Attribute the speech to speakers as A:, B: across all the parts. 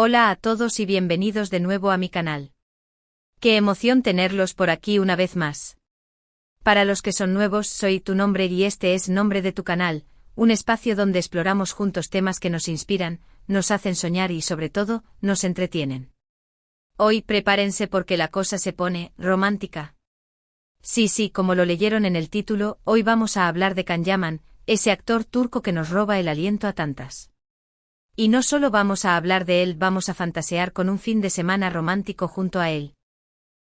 A: Hola a todos y bienvenidos de nuevo a mi canal. Qué emoción tenerlos por aquí una vez más. Para los que son nuevos, soy tu nombre y este es Nombre de tu canal, un espacio donde exploramos juntos temas que nos inspiran, nos hacen soñar y sobre todo, nos entretienen. Hoy prepárense porque la cosa se pone romántica. Sí, como lo leyeron en el título, hoy vamos a hablar de Can Yaman, ese actor turco que nos roba el aliento a tantas. Y no solo vamos a hablar de él, vamos a fantasear con un fin de semana romántico junto a él.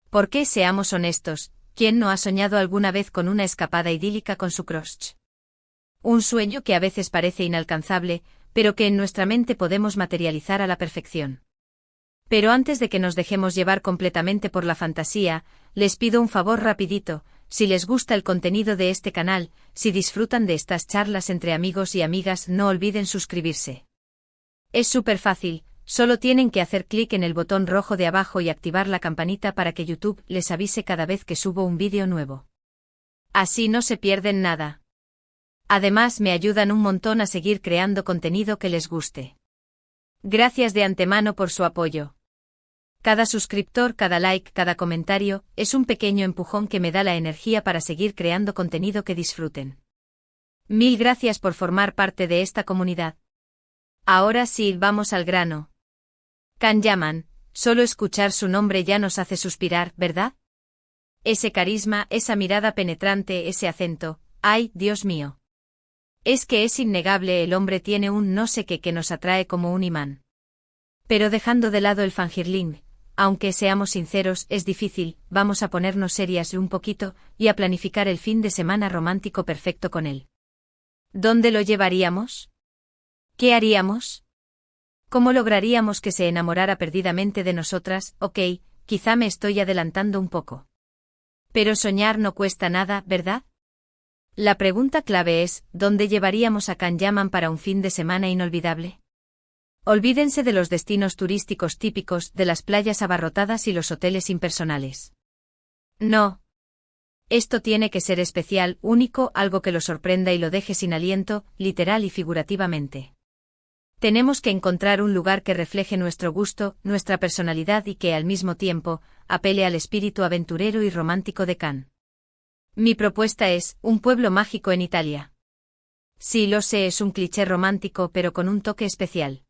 A: Porque, seamos honestos, ¿quién no ha soñado alguna vez con una escapada idílica con su crush? Un sueño que a veces parece inalcanzable, pero que en nuestra mente podemos materializar a la perfección. Pero antes de que nos dejemos llevar completamente por la fantasía, les pido un favor rapidito: si les gusta el contenido de este canal, si disfrutan de estas charlas entre amigos y amigas, no olviden suscribirse. Es súper fácil, solo tienen que hacer clic en el botón rojo de abajo y activar la campanita para que YouTube les avise cada vez que subo un vídeo nuevo. Así no se pierden nada. Además me ayudan un montón a seguir creando contenido que les guste. Gracias de antemano por su apoyo. Cada suscriptor, cada like, cada comentario, es un pequeño empujón que me da la energía para seguir creando contenido que disfruten. Mil gracias por formar parte de esta comunidad. Ahora sí, vamos al grano. Can Yaman, solo escuchar su nombre ya nos hace suspirar, ¿verdad? Ese carisma, esa mirada penetrante, ese acento, ¡ay, Dios mío! Es que es innegable, el hombre tiene un no sé qué que nos atrae como un imán. Pero dejando de lado el fangirling, aunque seamos sinceros, es difícil, vamos a ponernos serias un poquito, y a planificar el fin de semana romántico perfecto con él. ¿Dónde lo llevaríamos? ¿Qué haríamos? ¿Cómo lograríamos que se enamorara perdidamente de nosotras? Ok, quizá me estoy adelantando un poco. Pero soñar no cuesta nada, ¿verdad? La pregunta clave es, ¿dónde llevaríamos a Can Yaman para un fin de semana inolvidable? Olvídense de los destinos turísticos típicos, de las playas abarrotadas y los hoteles impersonales. No. Esto tiene que ser especial, único, algo que lo sorprenda y lo deje sin aliento, literal y figurativamente. Tenemos que encontrar un lugar que refleje nuestro gusto, nuestra personalidad y que, al mismo tiempo, apele al espíritu aventurero y romántico de Can. Mi propuesta es, un pueblo mágico en Italia. Sí, lo sé, es un cliché romántico pero con un toque especial.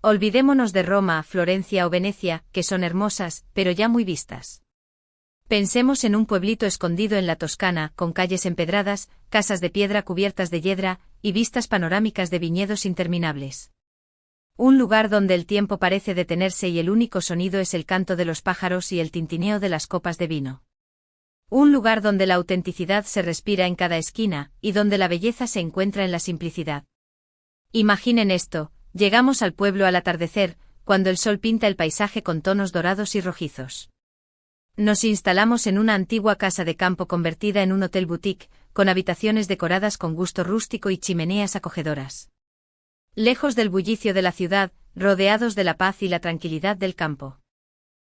A: Olvidémonos de Roma, Florencia o Venecia, que son hermosas, pero ya muy vistas. Pensemos en un pueblito escondido en la Toscana, con calles empedradas, casas de piedra cubiertas de hiedra, y vistas panorámicas de viñedos interminables. Un lugar donde el tiempo parece detenerse y el único sonido es el canto de los pájaros y el tintineo de las copas de vino. Un lugar donde la autenticidad se respira en cada esquina, y donde la belleza se encuentra en la simplicidad. Imaginen esto: llegamos al pueblo al atardecer, cuando el sol pinta el paisaje con tonos dorados y rojizos. Nos instalamos en una antigua casa de campo convertida en un hotel boutique, con habitaciones decoradas con gusto rústico y chimeneas acogedoras. Lejos del bullicio de la ciudad, rodeados de la paz y la tranquilidad del campo.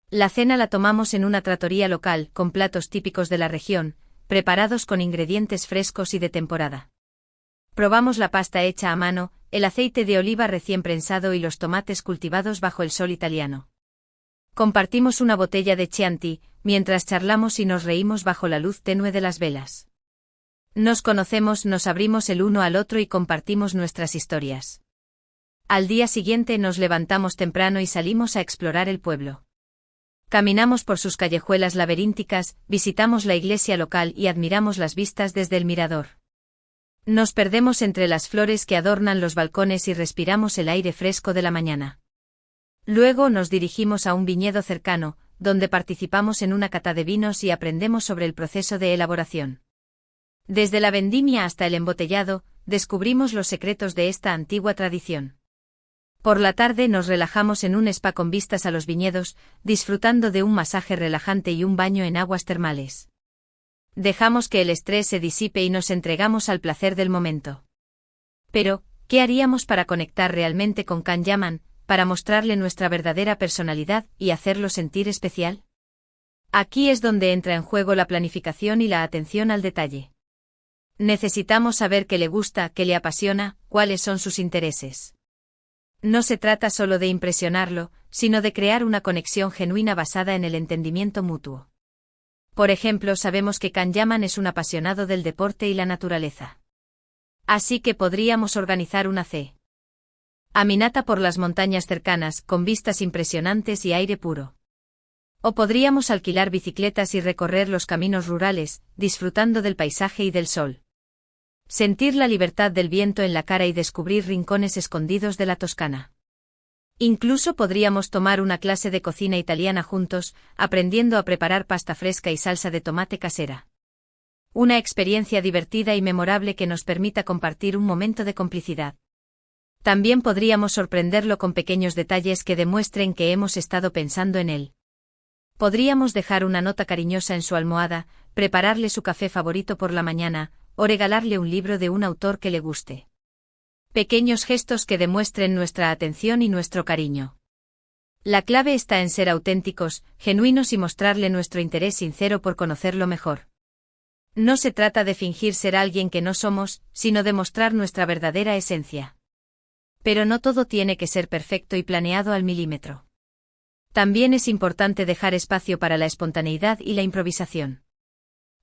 A: La cena la tomamos en una trattoria local, con platos típicos de la región, preparados con ingredientes frescos y de temporada. Probamos la pasta hecha a mano, el aceite de oliva recién prensado y los tomates cultivados bajo el sol italiano. Compartimos una botella de Chianti, mientras charlamos y nos reímos bajo la luz tenue de las velas. Nos conocemos, nos abrimos el uno al otro y compartimos nuestras historias. Al día siguiente nos levantamos temprano y salimos a explorar el pueblo. Caminamos por sus callejuelas laberínticas, visitamos la iglesia local y admiramos las vistas desde el mirador. Nos perdemos entre las flores que adornan los balcones y respiramos el aire fresco de la mañana. Luego nos dirigimos a un viñedo cercano, donde participamos en una cata de vinos y aprendemos sobre el proceso de elaboración. Desde la vendimia hasta el embotellado, descubrimos los secretos de esta antigua tradición. Por la tarde nos relajamos en un spa con vistas a los viñedos, disfrutando de un masaje relajante y un baño en aguas termales. Dejamos que el estrés se disipe y nos entregamos al placer del momento. Pero, ¿qué haríamos para conectar realmente con Can Yaman, para mostrarle nuestra verdadera personalidad y hacerlo sentir especial? Aquí es donde entra en juego la planificación y la atención al detalle. Necesitamos saber qué le gusta, qué le apasiona, cuáles son sus intereses. No se trata solo de impresionarlo, sino de crear una conexión genuina basada en el entendimiento mutuo. Por ejemplo, sabemos que Can Yaman es un apasionado del deporte y la naturaleza. Así que podríamos organizar una caminata por las montañas cercanas, con vistas impresionantes y aire puro. O podríamos alquilar bicicletas y recorrer los caminos rurales, disfrutando del paisaje y del sol. Sentir la libertad del viento en la cara y descubrir rincones escondidos de la Toscana. Incluso podríamos tomar una clase de cocina italiana juntos, aprendiendo a preparar pasta fresca y salsa de tomate casera. Una experiencia divertida y memorable que nos permita compartir un momento de complicidad. También podríamos sorprenderlo con pequeños detalles que demuestren que hemos estado pensando en él. Podríamos dejar una nota cariñosa en su almohada, prepararle su café favorito por la mañana, o regalarle un libro de un autor que le guste. Pequeños gestos que demuestren nuestra atención y nuestro cariño. La clave está en ser auténticos, genuinos y mostrarle nuestro interés sincero por conocerlo mejor. No se trata de fingir ser alguien que no somos, sino de mostrar nuestra verdadera esencia. Pero no todo tiene que ser perfecto y planeado al milímetro. También es importante dejar espacio para la espontaneidad y la improvisación.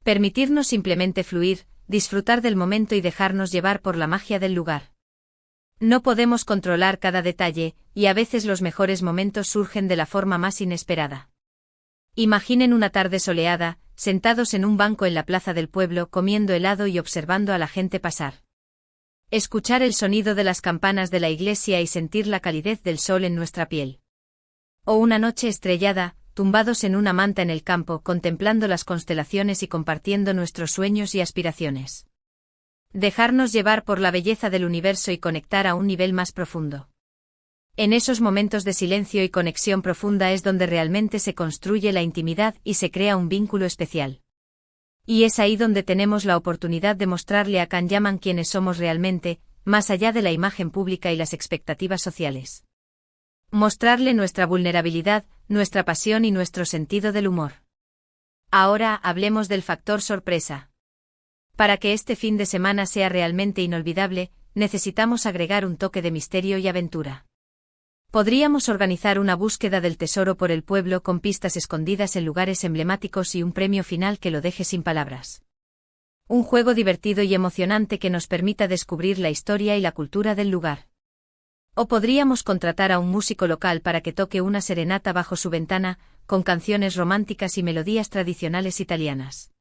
A: Permitirnos simplemente fluir, disfrutar del momento y dejarnos llevar por la magia del lugar. No podemos controlar cada detalle, y a veces los mejores momentos surgen de la forma más inesperada. Imaginen una tarde soleada, sentados en un banco en la plaza del pueblo comiendo helado y observando a la gente pasar. Escuchar el sonido de las campanas de la iglesia y sentir la calidez del sol en nuestra piel. O una noche estrellada, tumbados en una manta en el campo contemplando las constelaciones y compartiendo nuestros sueños y aspiraciones. Dejarnos llevar por la belleza del universo y conectar a un nivel más profundo. En esos momentos de silencio y conexión profunda es donde realmente se construye la intimidad y se crea un vínculo especial. Y es ahí donde tenemos la oportunidad de mostrarle a Can Yaman quiénes somos realmente, más allá de la imagen pública y las expectativas sociales. Mostrarle nuestra vulnerabilidad, nuestra pasión y nuestro sentido del humor. Ahora hablemos del factor sorpresa. Para que este fin de semana sea realmente inolvidable, necesitamos agregar un toque de misterio y aventura. Podríamos organizar una búsqueda del tesoro por el pueblo con pistas escondidas en lugares emblemáticos y un premio final que lo deje sin palabras. Un juego divertido y emocionante que nos permita descubrir la historia y la cultura del lugar. O podríamos contratar a un músico local para que toque una serenata bajo su ventana, con canciones románticas y melodías tradicionales italianas.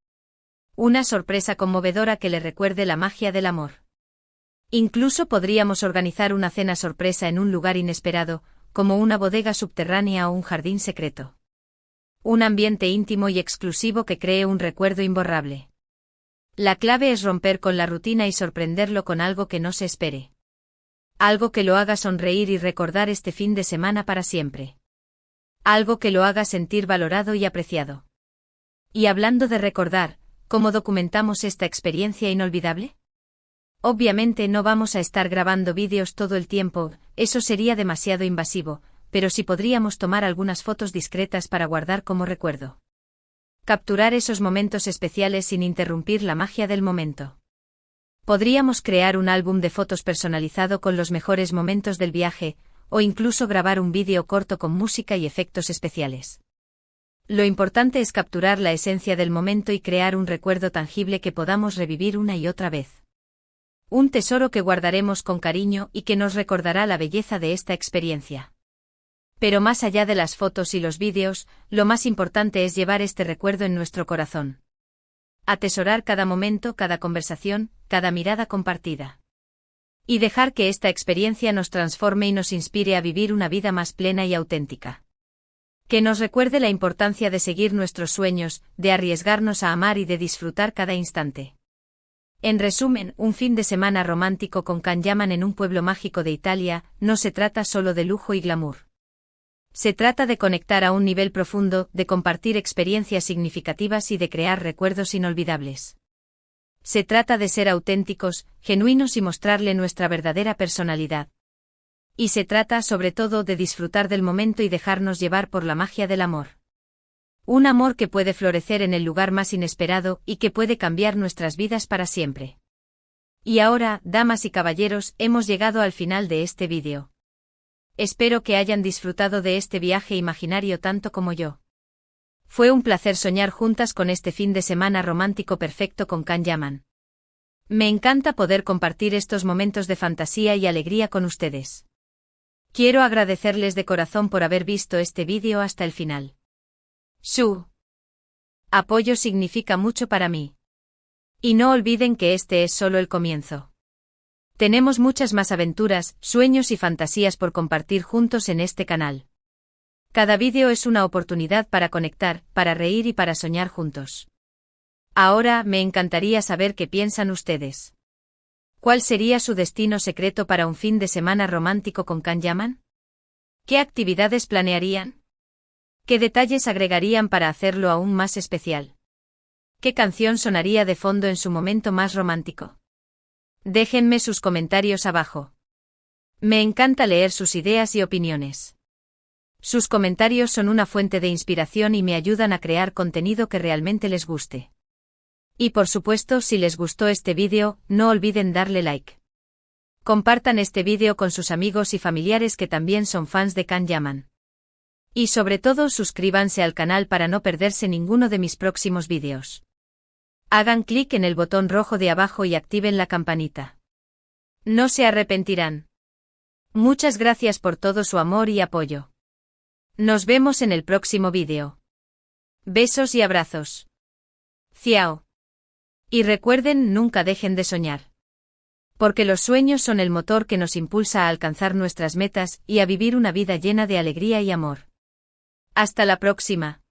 A: Una sorpresa conmovedora que le recuerde la magia del amor. Incluso podríamos organizar una cena sorpresa en un lugar inesperado, como una bodega subterránea o un jardín secreto. Un ambiente íntimo y exclusivo que cree un recuerdo imborrable. La clave es romper con la rutina y sorprenderlo con algo que no se espere. Algo que lo haga sonreír y recordar este fin de semana para siempre. Algo que lo haga sentir valorado y apreciado. Y hablando de recordar, ¿cómo documentamos esta experiencia inolvidable? Obviamente no vamos a estar grabando vídeos todo el tiempo, eso sería demasiado invasivo, pero sí podríamos tomar algunas fotos discretas para guardar como recuerdo. Capturar esos momentos especiales sin interrumpir la magia del momento. Podríamos crear un álbum de fotos personalizado con los mejores momentos del viaje, o incluso grabar un vídeo corto con música y efectos especiales. Lo importante es capturar la esencia del momento y crear un recuerdo tangible que podamos revivir una y otra vez. Un tesoro que guardaremos con cariño y que nos recordará la belleza de esta experiencia. Pero más allá de las fotos y los vídeos, lo más importante es llevar este recuerdo en nuestro corazón. Atesorar cada momento, cada conversación, cada mirada compartida. Y dejar que esta experiencia nos transforme y nos inspire a vivir una vida más plena y auténtica. Que nos recuerde la importancia de seguir nuestros sueños, de arriesgarnos a amar y de disfrutar cada instante. En resumen, un fin de semana romántico con Can Yaman en un pueblo mágico de Italia, no se trata solo de lujo y glamour. Se trata de conectar a un nivel profundo, de compartir experiencias significativas y de crear recuerdos inolvidables. Se trata de ser auténticos, genuinos y mostrarle nuestra verdadera personalidad. Y se trata, sobre todo, de disfrutar del momento y dejarnos llevar por la magia del amor. Un amor que puede florecer en el lugar más inesperado y que puede cambiar nuestras vidas para siempre. Y ahora, damas y caballeros, hemos llegado al final de este vídeo. Espero que hayan disfrutado de este viaje imaginario tanto como yo. Fue un placer soñar juntas con este fin de semana romántico perfecto con Can Yaman. Me encanta poder compartir estos momentos de fantasía y alegría con ustedes. Quiero agradecerles de corazón por haber visto este vídeo hasta el final. Su apoyo significa mucho para mí. Y no olviden que este es solo el comienzo. Tenemos muchas más aventuras, sueños y fantasías por compartir juntos en este canal. Cada vídeo es una oportunidad para conectar, para reír y para soñar juntos. Ahora, me encantaría saber qué piensan ustedes. ¿Cuál sería su destino secreto para un fin de semana romántico con Can Yaman? ¿Qué actividades planearían? ¿Qué detalles agregarían para hacerlo aún más especial? ¿Qué canción sonaría de fondo en su momento más romántico? Déjenme sus comentarios abajo. Me encanta leer sus ideas y opiniones. Sus comentarios son una fuente de inspiración y me ayudan a crear contenido que realmente les guste. Y por supuesto, si les gustó este vídeo, no olviden darle like. Compartan este vídeo con sus amigos y familiares que también son fans de Can Yaman. Y sobre todo, suscríbanse al canal para no perderse ninguno de mis próximos vídeos. Hagan clic en el botón rojo de abajo y activen la campanita. No se arrepentirán. Muchas gracias por todo su amor y apoyo. Nos vemos en el próximo vídeo. Besos y abrazos. Ciao. Y recuerden, nunca dejen de soñar. Porque los sueños son el motor que nos impulsa a alcanzar nuestras metas y a vivir una vida llena de alegría y amor. Hasta la próxima.